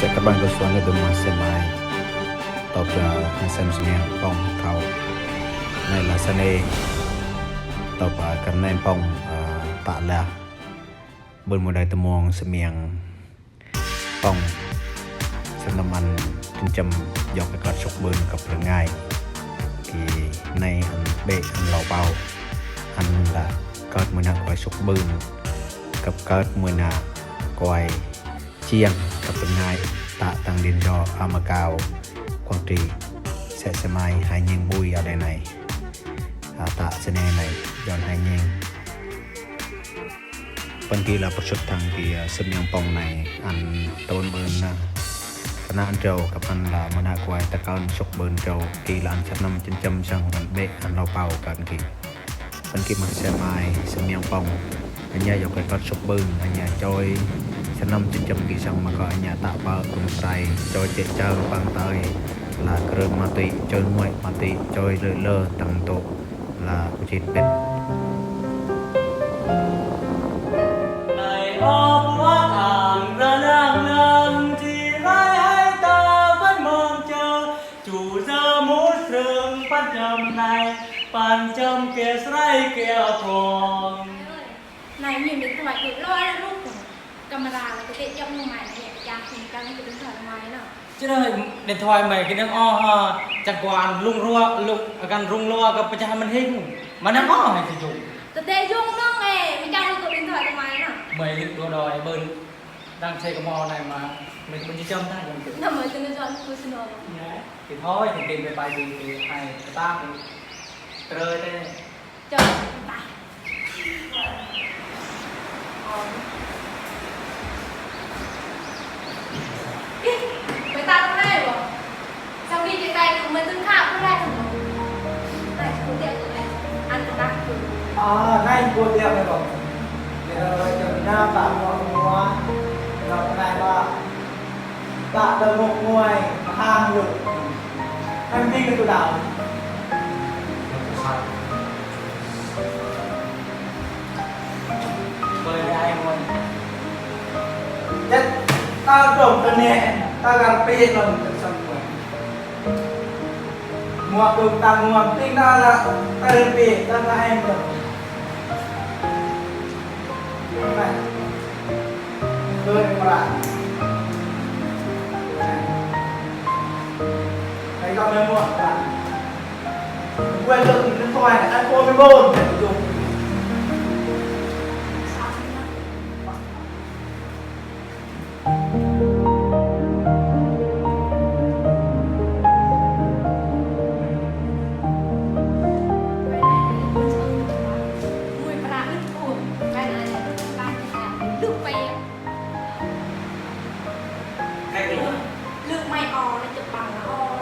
sẽ các bạn có xuống được mà xem mai tập xem phong thầu này là sane tập cần nên phong tạ là bên một đại tâm mong xem phong xem năm ăn trên châm dọc cái cột sọc bên gặp được ngay thì này anh bê anh lò bao anh là cột mùi nạ quay sọc bên gặp cột mùi nạ quay chiang gặp được ngay tạ tăng điên do Amacao Quảng Trị sẽ mai hai nhân bùi ở đây này tạ sẽ này dọn hai nhân phần kia là một số thằng thì xâm nhang phong này ăn tôn bên khả năng ăn trâu gặp ăn là mà nạ quay ta cao sọc bên trâu kỳ là ăn sắp năm trên châm sang ăn bê ăn lau bao cả kỳ phần kia mà sẽ mai xâm nhang phong anh nhà dọc cái con sọc bên anh nhà trôi sắp năm trên châm kỳ sang mà có anh nhà tạo bao cùng tay trôi chạy chơi bằng tay là cơ ma tị chơi nguội ma tị chơi lơ lơ tầm tổ là của chị biết này ôm quá hàng ra đang nằm thì lại hai ta vẫn mong chờ chủ giờ muốn rừng bắt châm này bàn châm kia say kia còn này nhìn điện thoại cứ lo là lúc camera là cái tiện trong ngoài này nhẹ nhàng thì cái điện thoại ngoài nào chứ đây điện thoại mày cái nó o ha chẳng quản lung rua lục gần rung loa gặp phải mình hình mà nó o hay thì dùng tụi tê dung nó nghe mình trang được điện thoại ngoài nào mày đừng đùa đòi bên đang chơi cái mò này mà mình chỉ châm ta còn tự nằm ở từng chọn tôi xin lỗi thì thôi thì tìm về bài gì thì hay ta thì rơi thế chờ ta người ta không đây rồi sau khi trên tay của mình tương khảo không đây rồi này cũng tiện rồi này ăn được ta nay cô tiệm này rồi rồi chừng na bạn mọi người rồi này là bạn được một người hàng được anh đi cái tụi nào bơi ai rồi nhất ta trồng cái nè ta gặp pin rồi được xong rồi mua được tăng mua tính ra là ta được pin ta là em rồi này tôi các bạn đây con lên mua các bạn quên lượng điện thoại này iPhone 14 để dùng lượng mày o là chụp bằng là o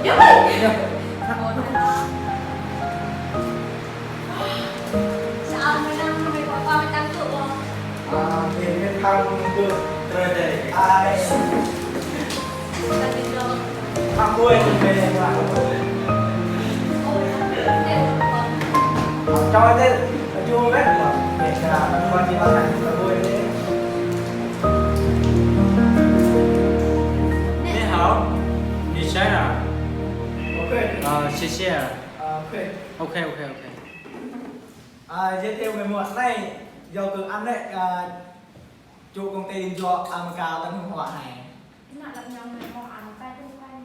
giúp đi sao mày năm mày qua mày tăng tụ không thì cái thằng được rơi đây ai là tiền rồi thằng đuôi thì về là ôi tiền rồi cho tên chưa biết mà để là con đi bán hàng là đuôi đấy 你好你谁啊 ok 谢谢 ok OK OK OK giới thiệu người muộn này do cứ ăn đấy chủ công ty do ăn cao tăng hương hỏa này cái nào làm nhau mày họ ăn tay không tay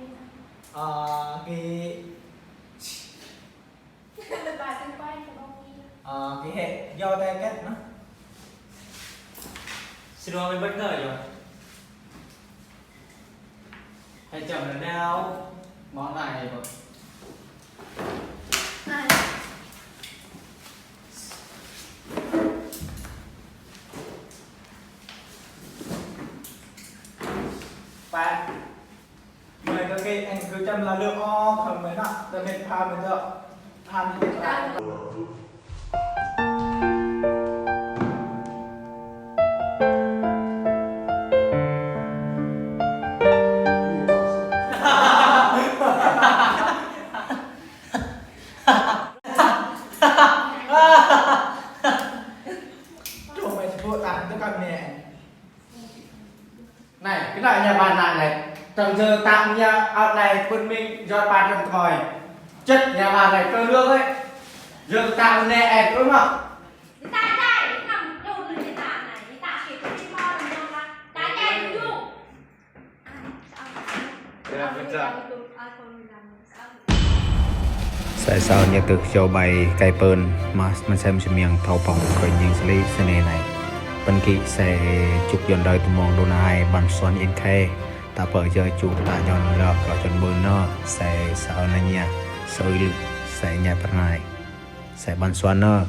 đi cái bài tên quay của ông đi cái hệ do tay kết nó xin lỗi mình bất ngờ rồi hãy chọn lần nào món này rồi này và mời các cái anh cứ chăm là lượng o không mấy nọ để mình pha mình được tham như thế nào tặng cho con mẹ này cái loại nhà bà này tầng giờ tặng nhà ở này quân minh do bà trong còi chất nhà bà này cơ nước ấy giờ tặng nè đúng không ตาได้ทำดูหรือตาไหนตาเก็บที่พ่อหรือยังละตาได้ลูกเอาคนดัง Sai sao nhớ cực cho bay cây pơn mà mình xem miệng thâu phòng khởi những xử lý xe này bên kia sẽ chụp dọn đời tụi mong đồn ai bằng xoắn yên khe ta bởi giờ chụp ta dọn lọ có chân bơn nó sẽ sao này nha sẽ nhà phần này sẽ bằng xoắn nó